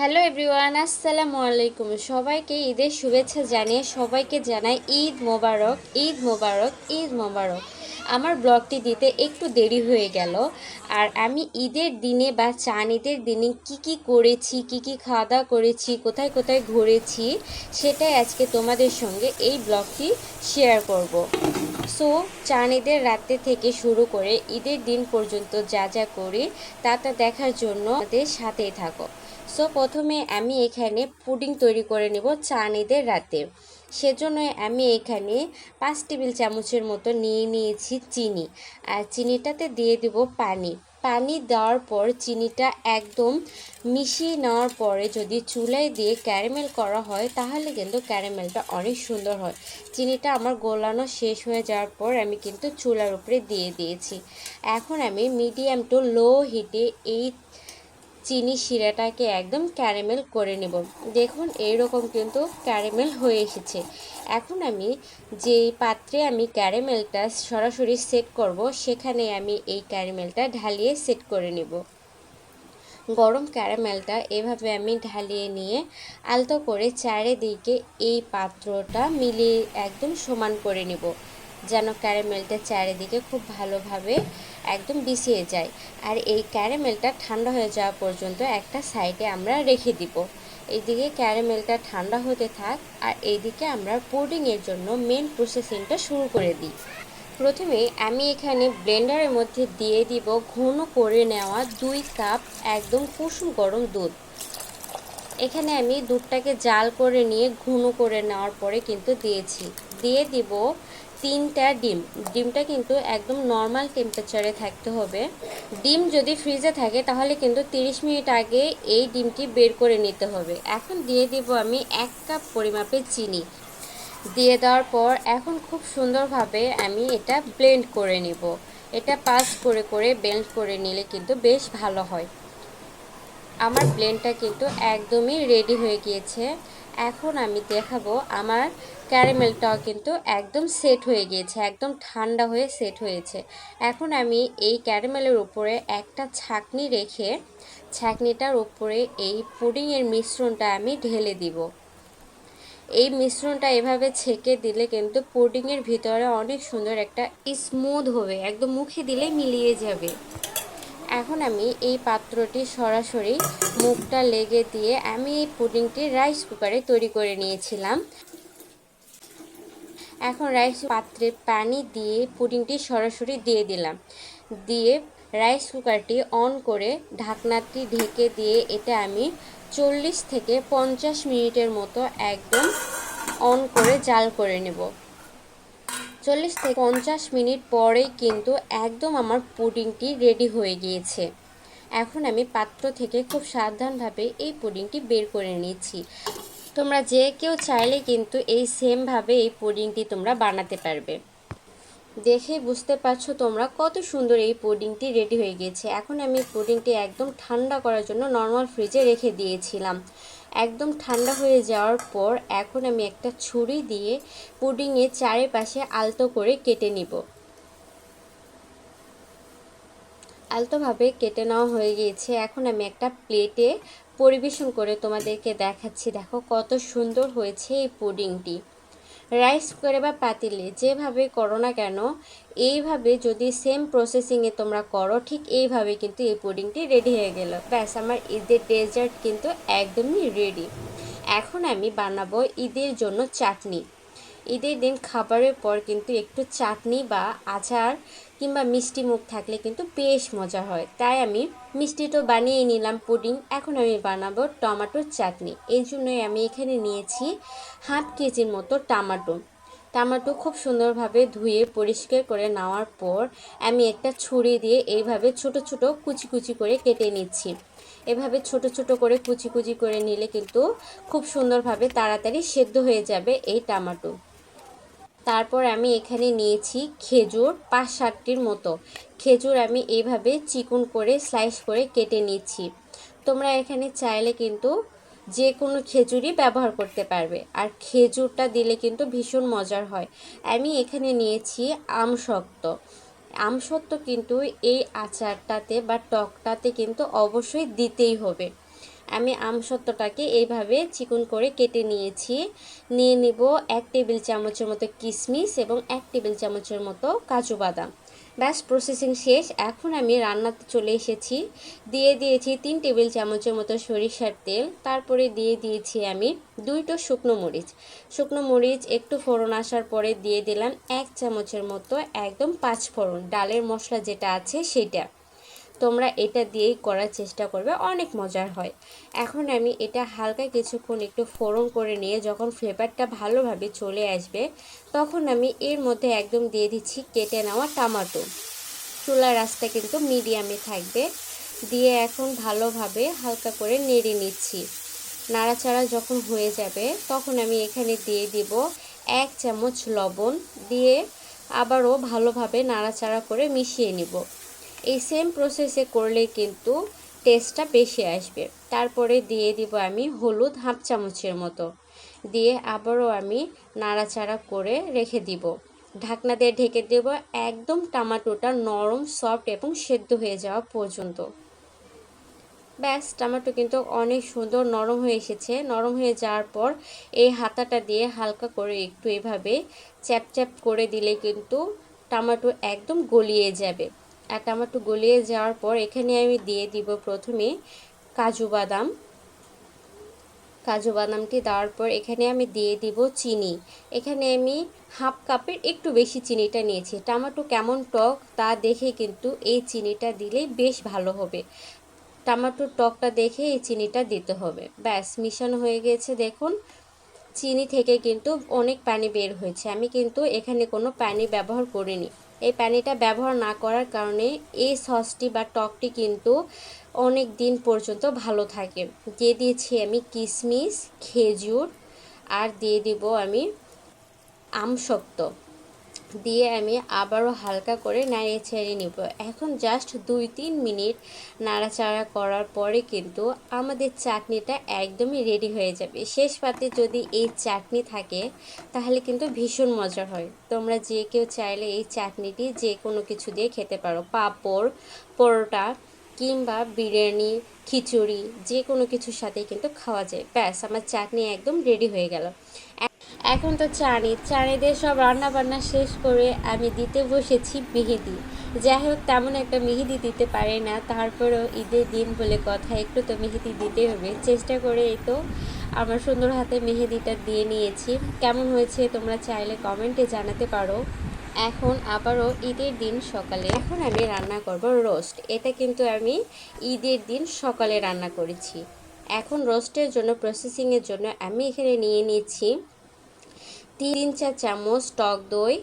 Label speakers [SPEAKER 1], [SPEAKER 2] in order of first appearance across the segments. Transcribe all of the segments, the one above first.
[SPEAKER 1] Hello everyone, আসসালামু আলাইকুম। সবাইকে ঈদের শুভেচ্ছা জানিয়ে সবাইকে জানাই ঈদ মোবারক, ঈদ মোবারক, ঈদ মোবারক। আমার ব্লগটি দিতে একটু দেরি হয়ে গেল। আর আমি ঈদের দিনে বা চান ঈদের দিনে কি করেছি, কি খাওয়া দাওয়া করেছি, কোথায় কোথায় ঘুরেছি, সেটাই আজকে তোমাদের সঙ্গে এই ব্লগটি শেয়ার করব। সো চান ঈদের রাতে থেকে শুরু করে ঈদের দিন পর্যন্ত যা যা করি তা দেখার জন্য আমাদের সাথেই থাকো। সো প্রথমে আমি এখানে পুডিং তৈরি করে নেব চান ঈদের রাতে। সেজন্য আমি এখানে 5 টেবিল চামচের মতো নিয়েছি চিনি। আর চিনিটাতে দিয়ে দেব পানি। পানি দেওয়ার পর চিনিটা একদম মিশিয়ে নেওয়ার পরে যদি চুলায় দিয়ে ক্যারামেল করা হয় তাহলে কিন্তু ক্যারামেলটা অনেক সুন্দর হয়। চিনিটা আমার গলানো শেষ হয়ে যাওয়ার পর আমি কিন্তু চুলার উপরে দিয়ে দিয়েছি। এখন আমি মিডিয়াম টু লো হিটে এই চিনি শিরাটাকে একদম ক্যারামেল করে নেব। দেখুন এইরকম কিন্তু ক্যারামেল হয়ে এসেছে। এখন আমি যেই পাত্রে আমি ক্যারামেলটা সরাসরি সেট করব সেখানে আমি এই ক্যারামেলটা ঢালিয়ে সেট করে নেব। গরম ক্যারামেলটা এভাবে আমি ঢালিয়ে নিয়ে আলতো করে চারিদিকে এই পাত্রটা মিলিয়ে একদম সমান করে নেব, যেন ক্যারামেলটা চারিদিকে খুব ভালোভাবে একদম বিছিয়ে যায়। আর এই ক্যারামেলটা ঠান্ডা হয়ে যাওয়া পর্যন্ত একটা সাইডে আমরা রেখে দিব। এইদিকে ক্যারামেলটা ঠান্ডা হতে থাক আর এইদিকে আমরা পুডিংয়ের জন্য মেন প্রসেসিংটা শুরু করে দিই। প্রথমে আমি এখানে ব্লেন্ডারের মধ্যে দিয়ে দিব ঘন করে নেওয়া 2 কাপ একদম কুসুম গরম দুধ। এখানে আমি দুধটাকে জাল করে নিয়ে ঘন করে নেওয়ার পরে কিন্তু দিয়ে দিব 3টা ডিম। ডিমটা কিন্তু একদম নর্মাল টেম্পারেচারে থাকতে হবে। ডিম যদি ফ্রিজে থাকে তাহলে কিন্তু 30 মিনিট আগে এই ডিমটি বের করে নিতে হবে। এখন দিয়ে দিব আমি 1 কাপ পরিমাপে চিনি। দিয়ে দেওয়ার পর এখন খুব সুন্দরভাবে আমি এটা ব্লেন্ড করে নিব। এটা পাস করে ব্লেন্ড করে নিলে কিন্তু বেশ ভালো হয়। আমার ব্লেন্ডটা কিন্তু একদমই রেডি হয়ে গিয়েছে। এখন আমি দেখাবো আমার ক্যারামেলটাও কিন্তু একদম সেট হয়ে গিয়েছে, একদম ঠান্ডা হয়ে সেট হয়েছে। এখন আমি এই ক্যারামেলের উপরে একটা ছাঁকনি রেখে ছাঁকনিটার উপরে এই পুডিংয়ের মিশ্রণটা আমি ঢেলে দিব। এই মিশ্রণটা এভাবে ছেঁকে দিলে কিন্তু পুডিংয়ের ভিতরে অনেক সুন্দর একটা স্মুথ হবে, একদম মুখে দিলে মিলিয়ে যাবে। এখন আমি এই পাত্রটি সরাসরি মুখটা লেগে দিয়ে আমি এই পুডিংটি রাইস কুকারে তৈরি করে নিয়েছিলাম। এখন রাইস পাত্রে পানি দিয়ে পুডিংটি সরাসরি দিয়ে দিলাম। দিয়ে রাইস কুকারটি অন করে ঢাকনাটি ঢেকে দিয়ে এটা আমি 40 থেকে 50 মিনিটের মতো একদম অন করে জাল করে নেব। 40 থেকে 50 মিনিট পরেই কিন্তু একদম আমার পুডিংটি রেডি হয়ে গিয়েছে। এখন আমি পাত্র থেকে খুব সাবধানভাবে এই পুডিংটি বের করে নিচ্ছি। তোমরা যে কেউ চাইলে কিন্তু এই সেমভাবে এই পুডিংটি তোমরা বানাতে পারবে। দেখে বুঝতে পারছো তোমরা কত সুন্দর এই পুডিংটি রেডি হয়ে গিয়েছে। এখন আমি পুডিংটি একদম ঠান্ডা করার জন্য নর্মাল ফ্রিজে রেখে দিয়েছিলাম। একদম ঠান্ডা হয়ে যাওয়ার পর এখন আমি একটা ছুরি দিয়ে পুডিংয়ের চারিপাশে আলতো করে কেটে নিব। আলতোভাবে কেটে নেওয়া হয়ে গিয়েছে। এখন আমি একটা প্লেটে পরিবেশন করে তোমাদেরকে দেখাচ্ছি। দেখো কত সুন্দর হয়েছে এই পুডিংটি। রাইস কুকারে বা পাতিলে যেভাবে করো না কেন, এইভাবে যদি সেম প্রসেসিংয়ে তোমরা করো ঠিক এইভাবে কিন্তু এই পুডিংটি রেডি হয়ে গেল। ব্যাস আমার ঈদের ডেজার্ট কিন্তু একদমই রেডি। এখন আমি বানাবো ঈদের জন্য চাটনি। ঈদের দিন খাবারের পর কিন্তু একটু চাটনি বা আচার কিংবা মিষ্টি মুখ থাকলে কিন্তু বেশ মজা হয়। তাই আমি মিষ্টি তো বানিয়ে নিলাম পুডিং, এখন আমি বানাবো টমেটোর চাটনি। এই জন্যই আমি এখানে নিয়েছি হাফ কেজির মতো টমেটো খুব সুন্দরভাবে ধুয়ে পরিষ্কার করে নেওয়ার পর আমি একটা ছুরি দিয়ে এইভাবে ছোট ছোট কুচি করে কেটে নিচ্ছি। এভাবে ছোট ছোট করে কুচি করে নিলে কিন্তু খুব সুন্দরভাবে তাড়াতাড়ি সেদ্ধ হয়ে যাবে এই টমেটো। তারপর আমি এখানে নিয়েছি খেজুর 5-7টির মতো। খেজুর আমি এইভাবে চিকন করে স্লাইস করে কেটে নিচ্ছি। তোমরা এখানে চাইলে কিন্তু যে কোনো খেজুরই ব্যবহার করতে পারবে, আর খেজুরটা দিলে কিন্তু ভীষণ মজার হয়। আমি এখানে নিয়েছি আমসত্ত্ব কিন্তু এই আচারটাতে বা টকটাতে কিন্তু অবশ্যই দিতেই হবে। আমি আমসত্ত্বটাকে এইভাবে চিকন করে কেটে নিয়েছি। নিয়ে নিব 1 টেবিল চামচের মতো কিশমিশ এবং 1 টেবিল চামচের মতো কাজু বাদাম। ব্যাস প্রসেসিং শেষ। এখন আমি রান্নাতে চলে এসেছি। দিয়ে দিয়েছি 3 টেবিল চামচের মতো সরিষার তেল। তারপরে দিয়ে দিয়েছি আমি 2টো শুকনো মরিচ। শুকনো মরিচ একটু ফোড়ন আসার পরে দিয়ে দিলাম 1 চামচের মতো একদম 5 ফোড়ন, ডালের মশলা যেটা আছে সেটা। তোমরা এটা দিয়েই করার চেষ্টা করবে, অনেক মজার হয়। এখন আমি এটা হালকা কিছুক্ষণ একটু ফোড়ন করে নিয়ে যখন ফ্লেভারটা ভালোভাবে চলে আসবে তখন আমি এর মধ্যে একদম দিয়ে দিচ্ছি কেটে নেওয়া টমেটো। চুলার আঁচটা কিন্তু মিডিয়ামে থাকবে। দিয়ে এখন ভালোভাবে হালকা করে নেড়ে নিচ্ছি। নাড়াচাড়া যখন হয়ে যাবে তখন আমি এখানে দিয়ে দিব 1 চামচ লবণ। দিয়ে আবারও ভালোভাবে নাড়াচাড়া করে মিশিয়ে নিব। এই সেম প্রসেসে করলে কিন্তু টেস্টটা বেশি আসবে। তারপরে দিয়ে দিব আমি হলুদ 1/2 চামচের মতো। দিয়ে আবারও আমি নাড়াচাড়া করে রেখে দিব। ঢাকনা দিয়ে ঢেকে দেব একদম টমেটোটা নরম সফট এবং সেদ্ধ হয়ে যাওয়া পর্যন্ত। ব্যাস টমেটো কিন্তু অনেক সুন্দর নরম হয়ে এসেছে। নরম হয়ে যাওয়ার পর এই হাতাটা দিয়ে হালকা করে একটু এভাবে চ্যাপ চ্যাপ করে দিলে কিন্তু টমেটো একদম গলিয়ে যাবে। আর টমেটো গলিয়ে যাওয়ার পর এখানে আমি দিয়ে দিব প্রথমে কাজু বাদাম। কাজু বাদামটি দেওয়ার পর এখানে আমি দিয়ে দিব চিনি। এখানে আমি 1/2 কাপের একটু বেশি চিনিটা নিয়েছি। টমেটো কেমন টক তা দেখে কিন্তু এই চিনিটা দিলেই বেশ ভালো হবে। টমেটোর টকটা দেখে এই চিনিটা দিতে হবে। ব্যাস মিশানো হয়ে গেছে। দেখুন চিনি থেকে কিন্তু অনেক পানি বের হয়েছে। আমি কিন্তু এখানে কোনো পানি ব্যবহার করিনি। এই পানিটা ব্যবহার না করার কারণে এই সসটি বা টকটি কিন্তু অনেক দিন পর্যন্ত ভালো থাকে। দিয়ে দিয়েছি আমি কিশমিশ, খেজুর আর দিয়ে দিব আমি আমসত্ত্ব। দিয়ে আমি আবারও হালকা করে নাড়িয়ে ছেড়ে নিব। এখন জাস্ট 2-3 মিনিট নাড়াচাড়া করার পরে কিন্তু আমাদের চাটনিটা একদমই রেডি হয়ে যাবে। শেষ পাতে যদি এই চাটনি থাকে তাহলে কিন্তু ভীষণ মজার হয়। তোমরা যে কেউ চাইলে এই চাটনিটি যে কোনো কিছু দিয়ে খেতে পারো। পাঁপড়, পরোটা কিংবা বিরিয়ানি, খিচুড়ি যে কোনো কিছুর সাথে কিন্তু খাওয়া যায়। ব্যাস আমার চাটনি একদম রেডি হয়ে গেল। এখন তো চানিদের সব রান্না বান্না শেষ করে আমি দিতে বসেছি মেহেদি। যাই হোক তেমন একটা মেহেদি দিতে পারি না, তারপরেও ঈদের দিন বলে কথা একটু তো মেহেদি দিতে হবে। চেষ্টা করে এই তো আমার সুন্দর হাতে মেহেদিটা দিয়ে নিয়েছি। কেমন হয়েছে তোমরা চাইলে কমেন্টে জানাতে পারো। এখন আবারও ঈদের দিন সকালে এখন আমি রান্না করব রোস্ট। এটা কিন্তু আমি ঈদের দিন সকালে রান্না করেছি। এখন রোস্টের জন্য প্রসেসিংয়ের জন্য আমি এখানে নিয়ে নিচ্ছি 3-4 চামচ টক দই,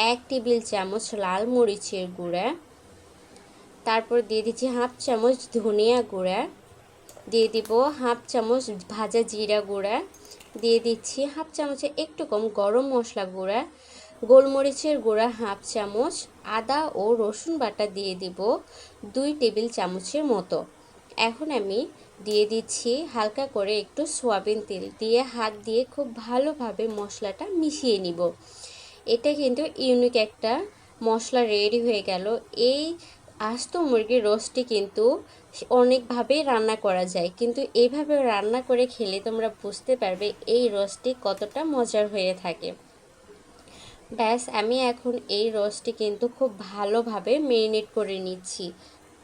[SPEAKER 1] 1 টেবিল চামচ লাল মরিচের গুঁড়া, তারপর দিয়ে দিচ্ছি 1/2 চামচ ধনিয়া গুঁড়া, দিয়ে দিব 1/2 চামচ ভাজা জিরা গুঁড়া, দিয়ে দিচ্ছি 1/2 চামচের একটু কম গরম মশলা গুঁড়া, গোলমরিচের গুঁড়া 1/2 চামচ, আদা ও রসুন বাটা দিয়ে দিব 2 টেবিল চামচের মতো। এখন আমি দিয়ে দিচ্ছি হালকা করে একটু সয়াবিন তেল। দিয়ে হাত দিয়ে খুব ভালোভাবে মশলাটা মিশিয়ে নিব। এটা কিন্তু ইউনিক একটা মশলা রেডি হয়ে গেল। এই আস্ত মুরগির রোস্টটি কিন্তু অনেকভাবেই রান্না করা যায়, কিন্তু এইভাবে রান্না করে খেলে তোমরা বুঝতে পারবে এই রোস্টটি কতটা মজার হয়ে থাকে। ব্যাস আমি এখন এই রোস্টটি কিন্তু খুব ভালোভাবে মেরিনেট করে নিচ্ছি।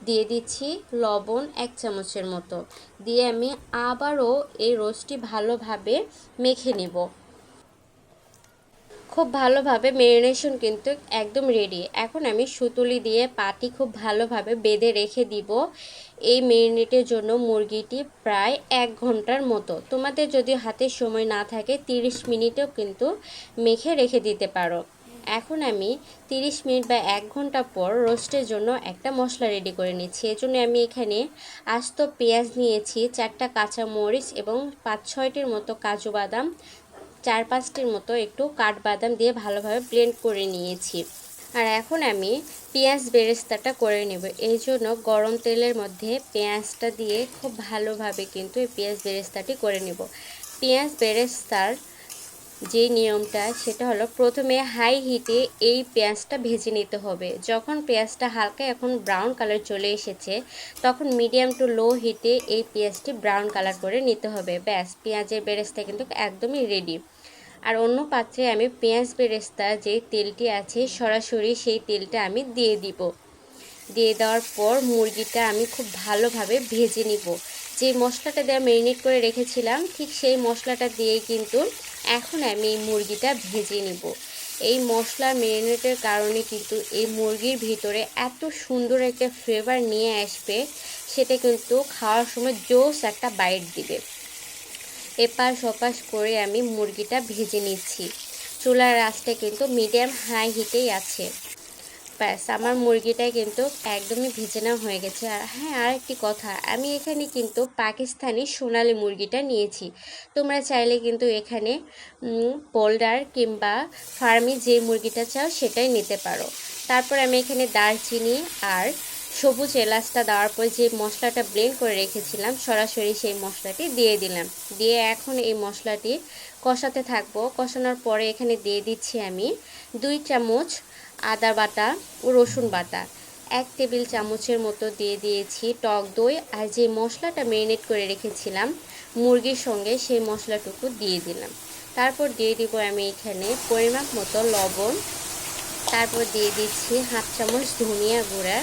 [SPEAKER 1] দিয়ে দিচ্ছি লবণ 1 চামচের মতো। দিয়ে আমি আবারও এই রোস্টটি ভালোভাবে মেখে নেব। খুব ভালোভাবে মেরিনেশন কিন্তু একদম রেডি। এখন আমি সুতুলি দিয়ে পাটি খুব ভালোভাবে বেঁধে রেখে দিব এই মেরিনেটের জন্য মুরগিটি প্রায় 1 ঘন্টার মতো। তোমাদের যদি হাতে সময় না থাকে 30 মিনিটও কিন্তু মেখে রেখে দিতে পারো। এখন আমি 30 মিনিট বা 1 ঘন্টা পর রোস্টের জন্য একটা মশলা রেডি করে নিচ্ছি। এর জন্য আমি এখানে আস্ত পেঁয়াজ নিয়েছি, 4টা কাঁচা মরিচ এবং 5-6টির মতো কাজু বাদাম, 4-5টির মতো একটু কাঠবাদাম দিয়ে ভালোভাবে ব্লেন্ড করে নিয়েছি। আর এখন আমি পেঁয়াজ বেরেস্তাটা করে নেব। এই জন্য গরম তেলের মধ্যে পেঁয়াজটা দিয়ে খুব ভালোভাবে কিন্তু এই পেঁয়াজ বেরেস্তাটি করে নেব। পেঁয়াজ বেরেস্তার যে নিয়মটা সেটা হলো প্রথমে হাই হিটে এই পেঁয়াজটা ভেজে নিতে হবে। যখন পেঁয়াজটা হালকা এখন ব্রাউন কালার চলে এসেছে তখন মিডিয়াম টু লো হিটে এই পেঁয়াজটি ব্রাউন কালার করে নিতে হবে। ব্যাস, পেঁয়াজের বেরেস্তা কিন্তু একদমই রেডি। আর অন্য পাত্রে আমি পেঁয়াজ বেরেস্তা যে তেলটি আছে সরাসরি সেই তেলটা আমি দিয়ে দিব। দিয়ে দেওয়ার পর মুরগিটা আমি খুব ভালোভাবে ভেজে নিব। যে মশলাটা দিয়ে ম্যারিনেট করে রেখেছিলাম ঠিক সেই মশলাটা দিয়েই কিন্তু এখন আমি এই মুরগিটা ভেজে নিব। এই মশলা ম্যারিনেটের কারণে কিন্তু এই মুরগির ভিতরে এত সুন্দর একটা ফ্লেভার নিয়ে আসবে, সেটা কিন্তু খাওয়ার সময় জোস একটা বাইট দিবে। এপাশ ওপাশ করে আমি মুরগিটা ভেজে নিচ্ছি। চুলার আঁচটা কিন্তু মিডিয়াম হাই হিটেই আছে। ব্যাস, আমার মুরগিটা কিন্তু একদমই ভেজে নেওয়া হয়ে গেছে। আর হ্যাঁ, আর একটি কথা, আমি এখানে কিন্তু পাকিস্তানি সোনালি মুরগিটা নিয়েছি। তোমরা চাইলে কিন্তু এখানে পোল্ডার কিংবা ফার্মি যে মুরগিটা চাও সেটাই নিতে পারো। তারপর আমি এখানে দারচিনি আর সবুজ এলাচটা দেওয়ার পর যে মশলাটা ব্লেন্ড করে রেখেছিলাম সরাসরি সেই মশলাটি দিয়ে দিলাম। দিয়ে এখন এই মশলাটি কষাতে থাকবো। কষানোর পরে এখানে দিয়ে দিচ্ছি আমি 2 চামচ আদা বাটা ও রসুন বাটা, 1 টেবিল চামচের মতো দিয়ে দিয়েছি টক দই, আর যে মশলাটা ম্যারিনেট করে রেখেছিলাম মুরগির সঙ্গে সেই মশলাটুকু দিয়ে দিলাম। তারপর দিয়ে দিব আমি এখানে পরিমাপ মতো লবণ। তারপর দিয়ে দিচ্ছি 1/2 চামচ ধনিয়া গুঁড়া,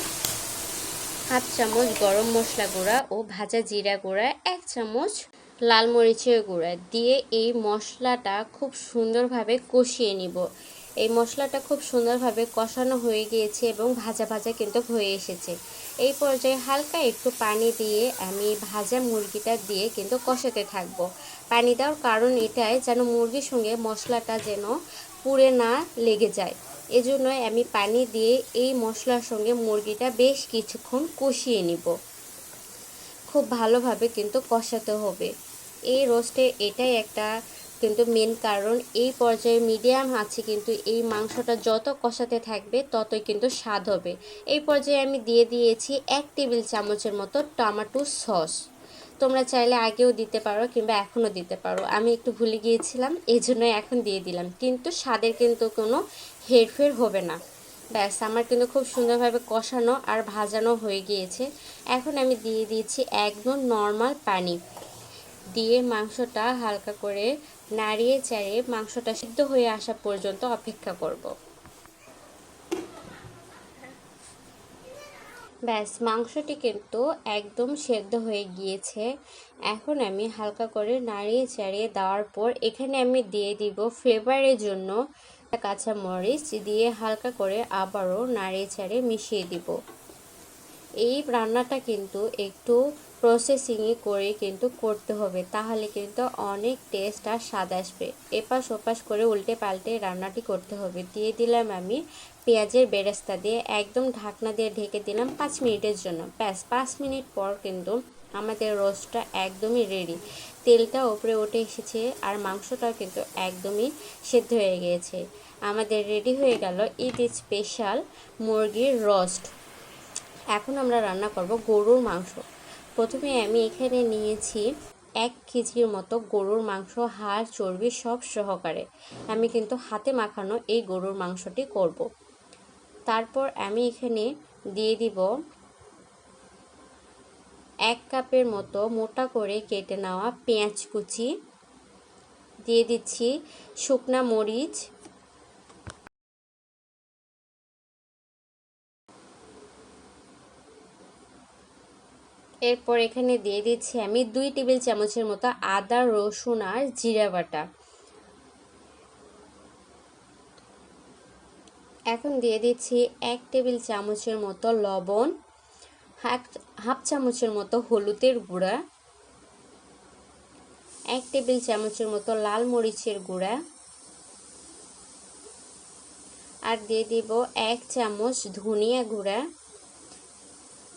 [SPEAKER 1] 1/2 চামচ গরম মশলা গুঁড়া ও ভাজা জিরা গুঁড়া, 1 চামচ লাল মরিচের গুঁড়া দিয়ে এই মশলাটা খুব সুন্দরভাবে কষিয়ে নিব। এই মশলাটা খুব সুন্দরভাবে কষানো হয়ে গিয়েছে এবং ভাজা ভাজা কিন্তু হয়ে এসেছে। এই পর্যায়ে হালকা একটু পানি দিয়ে আমি ভাজা মুরগিটা দিয়ে কিন্তু কষাতে থাকব। পানি দেওয়ার কারণ এটাই যেন মুরগির সঙ্গে মশলাটা যেন পুড়ে না লেগে যায়। এজন্য আমি পানি দিয়ে এই মশলার সঙ্গে মুরগিটা বেশ কিছুক্ষণ কষিয়ে নিব। খুব ভালোভাবে কিন্তু কষাতে হবে। এই রোস্টে এটাই একটা কিন্তু মেন কারণ। এই পর্যায়ে মিডিয়াম আছে কিন্তু এই মাংসটা যত কষাতে থাকবে ততই কিন্তু স্বাদ হবে। এই পর্যায়ে আমি দিয়ে দিয়েছি 1 টেবিল চামচের মতো টমেটো সস। তোমরা চাইলে আগেও দিতে পারো কিংবা এখনও দিতে পারো, আমি একটু ভুলে গিয়েছিলাম এই জন্যই এখন দিয়ে দিলাম, কিন্তু স্বাদের কিন্তু কোনো হেরফের হবে না। ব্যাস, আমার কিন্তু খুব সুন্দরভাবে কষানো আর ভাজানো হয়ে গিয়েছে। এখন আমি দিয়ে দিয়েছি একদম নর্মাল পানি, দিয়ে মাংসটা হালকা করে নাড়িয়ে চাড়িয়ে মাংসটা সিদ্ধ হয়ে আসা পর্যন্ত অপেক্ষা করব। ব্যাস, মাংসটি কিন্তু একদম সেদ্ধ হয়ে গিয়েছে। এখন আমি হালকা করে নাড়িয়ে চাড়িয়ে দেওয়ার পর এখানে আমি দিয়ে দিব ফ্লেভারের জন্য কাঁচা মরিচ দিয়ে হালকা করে আবারও নাড়িয়ে চাড়িয়ে মিশিয়ে দিব। এই রান্নাটা কিন্তু একটু প্রসেসিংয়ে করে কিন্তু করতে হবে, তাহলে কিন্তু অনেক টেস্ট আর স্বাদ আসবে। এপাশ ওপাশ করে উল্টে পাল্টে রান্নাটি করতে হবে। দিয়ে দিলাম আমি পেঁয়াজের বেরেস্তা দিয়ে একদম ঢাকনা দিয়ে ঢেকে দিলাম 5 মিনিটের জন্য। ব্যাস, 5 মিনিট পর কিন্তু আমাদের রোস্টটা একদমই রেডি। তেলটা উপরে উঠে এসেছে আর মাংসটাও কিন্তু একদমই সেদ্ধ হয়ে গিয়েছে। আমাদের রেডি হয়ে গেল ঈদ স্পেশাল মুরগির রোস্ট। এখন আমরা রান্না করব গরুর মাংস। প্রথমে আমি এখানে নিয়েছি 1 কেজির মতো গরুর মাংস, হাড় চর্বি সব সহকারে। আমি কিন্তু হাতে মাখানো এই গরুর মাংসটি করব। তারপর আমি এখানে দিয়ে দিব 1 কাপের মতো মোটা করে কেটে নেওয়া পেঁয়াজ কুচি, দিয়ে দিচ্ছি শুকনা মরিচ, এরপর এখানে দিয়ে দিচ্ছি আমি 2 টেবিল চামচের মতো আদা রসুন আর জিরা বাটা। এখন দিয়ে দিচ্ছি 1 টেবিল চামচের মতো লবণ, হাফ চামচের মতো হলুদের গুঁড়া, 1 টেবিল চামচের মতো লাল মরিচের গুঁড়া, আর দিয়ে দিব 1 চামচ ধনিয়া গুঁড়া,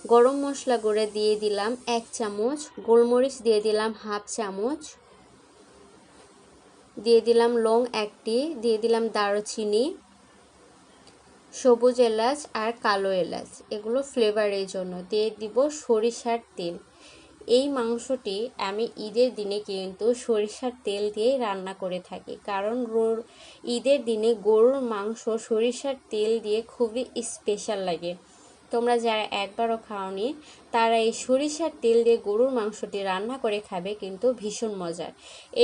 [SPEAKER 1] গরম মশলা গুঁড়া দিয়ে দিলাম 1 চামচ, গোলমরিচ দিয়ে দিলাম হাফ চামচ, দিয়ে দিলাম লং 1টি, দিয়ে দিলাম দারুচিনি, সবুজ এলাচ আর কালো এলাচ, এগুলো ফ্লেভারের জন্য। দিয়ে দিব সরিষার তেল। এই মাংসটি আমি ঈদের দিনে কিন্তু সরিষার তেল দিয়ে রান্না করে থাকি, কারণ ঈদের দিনে গরুর মাংস সরিষার তেল দিয়ে খুবই স্পেশাল লাগে। তোমরা যারা একবারও খাওনি তারা এই সরিষার তেল দিয়ে গরুর মাংসটি রান্না করে খাবে, কিন্তু ভীষণ মজার।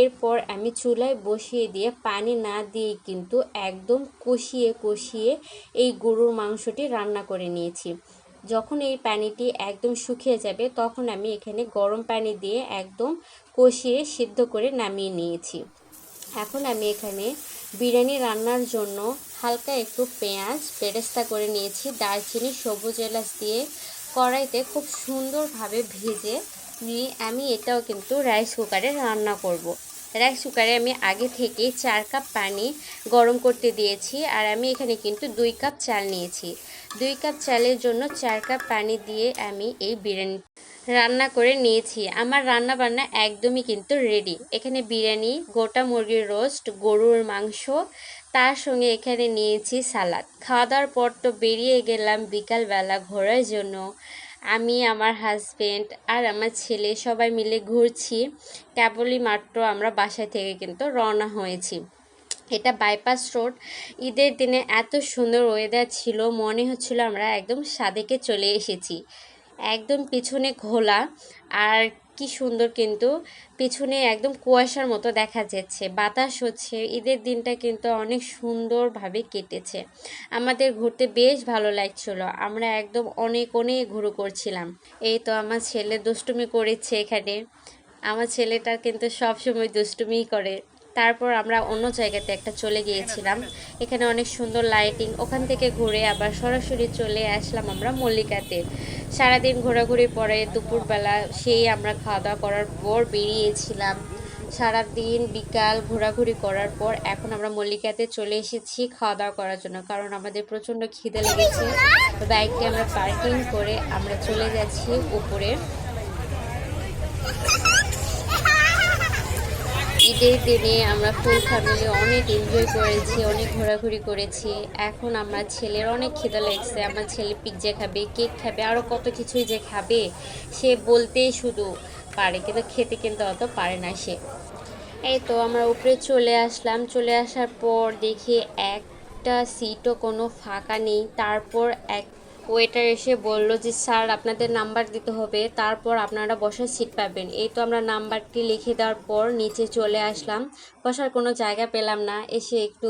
[SPEAKER 1] এরপর আমি চুলায় বসিয়ে দিয়ে পানি না দিয়ে কিন্তু একদম কষিয়ে কষিয়ে এই গরুর মাংসটি রান্না করে নিয়েছি। যখন এই পানিটি একদম শুকিয়ে যাবে তখন আমি এখানে গরম পানি দিয়ে একদম কষিয়ে সিদ্ধ করে নামিয়ে নিয়েছি। এখন আমি এখানে বিরিয়ানি রান্নার জন্য হালকা একটু পেঁয়াজ বেরেস্তা করে নিয়েছি, দারচিনি, সবুজ এলাচ দিয়ে কড়াইতে খুব সুন্দরভাবে ভেজে নিয়ে আমি এটাও কিন্তু রাইস কুকারে রান্না করব। রাইস কুকারে আমি আগে থেকেই 4 কাপ পানি গরম করতে দিয়েছি, আর আমি এখানে কিন্তু 2 কাপ চাল নিয়েছি। 2 কাপ চালের জন্য 4 কাপ পানি দিয়ে আমি এই বিরিয়ানি রান্না করে নিয়েছি। আমার রান্না বান্না একদমই কিন্তু রেডি। এখানে বিরিয়ানি, গোটা মুরগির রোস্ট, গরুর মাংস, তার সঙ্গে এখানে নিয়েছি সালাদ। খাওয়া দাওয়ার পর তো বেরিয়ে গেলাম বিকালবেলা ঘোরার জন্য। আমি, আমার হাজবেন্ড আর আমার ছেলে সবাই মিলে ঘুরছি। কেবলই মাত্র আমরা বাসা থেকে কিন্তু রওনা হয়েছি। এটা বাইপাস রোড। ঈদের দিনে এত সুন্দর ওয়েদার ছিল, মনে হচ্ছিল আমরা একদম সাদেকে চলে এসেছি। একদম পিছনে ঘোলা, আর কি সুন্দর কিন্তু পিছনে একদম কুয়াশার মতো দেখা যাচ্ছে, বাতাস হচ্ছে। ঈদের দিনটা কিন্তু অনেক সুন্দরভাবে কেটেছে। আমাদের ঘুরতে বেশ ভালো লাগছিল। আমরা একদম অনেক অনেক ঘুরু করছিলাম। এই তো আমার ছেলে দুষ্টুমি করেছে এখানে। আমার ছেলেটা কিন্তু সবসময় দুষ্টুমিই করে। তারপর আমরা অন্য জায়গাতে একটা চলে গিয়েছিলাম। এখানে অনেক সুন্দর লাইটিং। ওখান থেকে ঘুরে আবার সরাসরি চলে আসলাম আমরা মল্লিকাতে। সারাদিন ঘোরাঘুরি পরে দুপুরবেলা সেই আমরা খাওয়া দাওয়া করার পর বেরিয়েছিলাম। সারাদিন বিকাল ঘোরাঘুরি করার পর এখন আমরা মল্লিকাতে চলে এসেছি খাওয়া দাওয়া করার জন্য, কারণ আমাদের প্রচণ্ড খিদে লেগেছে। বাইকটি আমরা পার্কিং করে আমরা চলে যাচ্ছি উপরে। ঈদের দিনে আমরা ফুল ফ্যামিলি অনেক এনজয় করেছি, অনেক ঘোরাঘুরি করেছি। এখন আমার ছেলের অনেক খিদে লাগছে। আমার ছেলে পিৎজা খাবে, কেক খাবে, আরও কত কিছুই যে খাবে। সে বলতেই শুধু পারে, কিন্তু খেতে কিন্তু অত পারে না সে। এই তো আমরা উপরে চলে আসলাম। চলে আসার পর দেখি একটা সিটও কোনো ফাঁকা নেই। তারপর এক ওয়েটার এসে বলল যে স্যার আপনাদের নাম্বার দিতে হবে, তারপর আপনারা বসার সিট পাবেন। এই তো আমরা নাম্বারটি লিখে দেওয়ার পর নিচে চলে আসলাম। বসার কোনো জায়গা পেলাম না, এসে একটু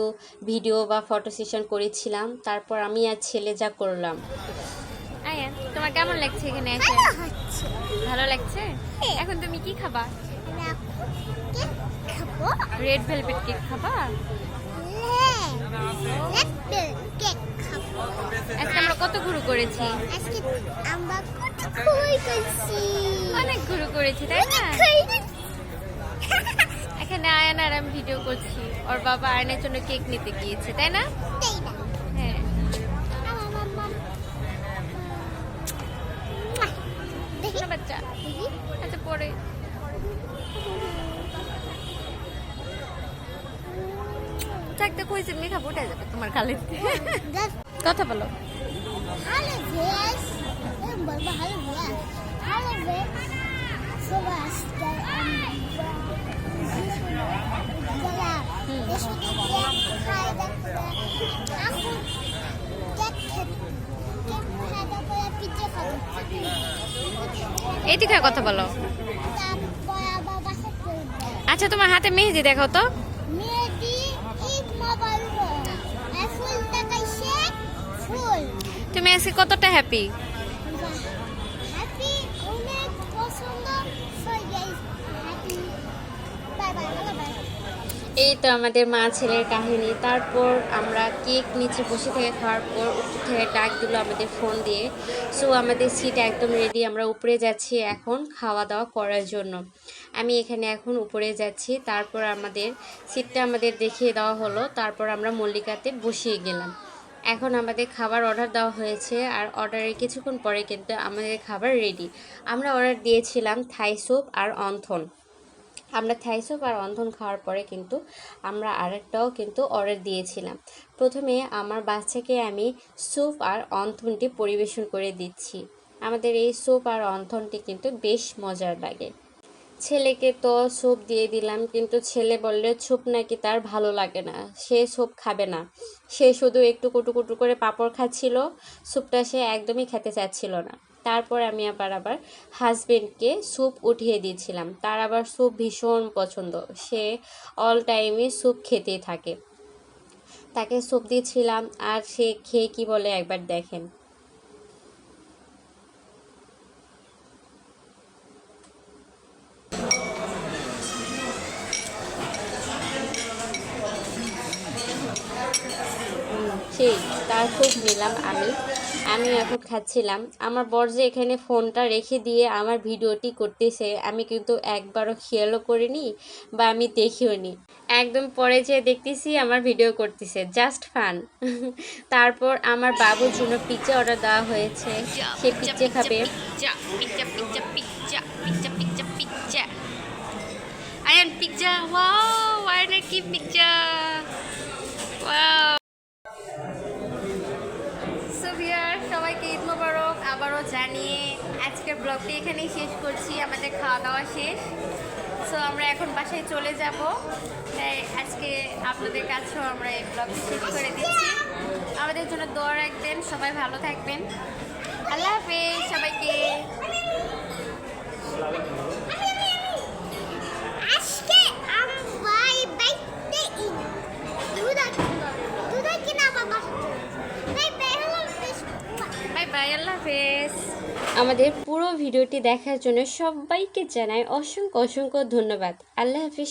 [SPEAKER 1] ভিডিও বা ফটো সেশন করেছিলাম। তারপর আমি আর ছেলে যা করলাম।
[SPEAKER 2] আয়ান, তোমার কেমন লাগছে এখানে এসে? ভালো লাগছে? এখন তুমি কি খাবা? রেড ভেলভেট কেক খাবা? আজকে আমরা কত ঘুরু করেছি? অনেক ঘুরু করেছি, তাই না? এখানে আয়ান আর আমি ভিডিও করছি। ওর বাবা আয়নের জন্য কেক নিতে গিয়েছে, তাই না? হ্যাঁ। বাচ্চা আচ্ছা পরে থাকতে কইছে মেঘা উঠে যাবে তোমার কালে। কথা বলো। এইদিকে কথা বলো। আচ্ছা তোমার হাতে মেহেদি দেখো তো। তুমি আজকে কতটা হ্যাপি?
[SPEAKER 1] এই তো আমাদের মা ছেলের কাহিনী। তারপর আমরা কেক নিচে বসে থেকে খাওয়ার পর উপর থেকে ডাক দিল আমাদের ফোন দিয়ে। সো আমাদের সিট একদম রেডি, আমরা উপরে যাচ্ছি এখন খাওয়া দাওয়া করার জন্য। আমি এখানে এখন উপরে যাচ্ছি। তারপর আমাদের সিটটা আমাদের দেখিয়ে দেওয়া হলো। তারপর আমরা মল্লিকাতে বসিয়ে গেলাম। এখন আমাদের খাবার অর্ডার দেওয়া হয়েছে, আর অর্ডারের কিছুক্ষণ পরে কিন্তু আমাদের খাবার রেডি। আমরা অর্ডার দিয়েছিলাম থাই স্যুপ আর অন্থন। আমরা থাই স্যুপ আর অন্থন খাওয়ার পরে কিন্তু আমরা আরেকটাও কিন্তু অর্ডার দিয়েছিলাম। প্রথমে আমার বাচ্চাকে আমি স্যুপ আর অন্থনটি পরিবেশন করে দিচ্ছি। আমাদের এই স্যুপ আর রন্ধনটি কিন্তু বেশ মজার লাগে। ছেলেকে তো স্যুপ দিয়ে দিলাম, কিন্তু ছেলে বললে স্যুপ নাকি তার ভালো লাগে না, সে স্যুপ খাবে না। সে শুধু একটু কুটু কুটু করে পাঁপড় খাচ্ছিল, স্যুপটা সে একদমই খেতে চাচ্ছিল না। তারপর আমি আবার হাজবেন্ডকে স্যুপ উঠিয়ে দিয়েছিলাম, তার আবার স্যুপ ভীষণ পছন্দ, সে অল টাইমই স্যুপ খেতেই থাকে। তাকে স্যুপ দিয়েছিলাম আর সে খেয়ে কি বলে একবার দেখেন। সেই তার খুব নিলাম আমি এখন খাচ্ছিলাম। আমার বর যে এখানে ফোনটা রেখে দিয়ে আমার ভিডিওটি করতেছে, আমি কিন্তু একবারও খেয়ালও করিনি বা আমি দেখিও নি। একদম পরে যে দেখতেছি আমার ভিডিও করতেছে, জাস্ট ফান। তারপর আমার বাবুর জন্য পিৎজা অর্ডার দেওয়া হয়েছে, সে পিৎজা খাবে।
[SPEAKER 2] পিজ্জা আয়ান পিজ্জা, ওয়াও আয়ানের কি পিজ্জা, ওয়াও। সো ভিউয়ার, সবাইকে ঈদ মোবারক আবারও জানিয়ে আজকের ব্লগটি এখানেই শেষ করছি। আমাদের খাওয়া দাওয়া শেষ, সো আমরা এখন বাসায় চলে যাব। তাই আজকে আপনাদের কাছেও আমরা এই ব্লগটি শেষ করে দিচ্ছি। আমাদের জন্য দোয়া রাখবেন, সবাই ভালো থাকবেন। আল্লাহ হাফেজ সবাইকে।
[SPEAKER 3] আজকে বাই বাইতে দুধা কিনা বাবা বাই বাই
[SPEAKER 2] বাই বাই, আল্লাহ হাফেজ।
[SPEAKER 1] আমাদের পুরো ভিডিওটি দেখার জন্য সবাইকে জানাই অসংখ্য অসংখ্য ধন্যবাদ। আল্লাহ হাফিজ।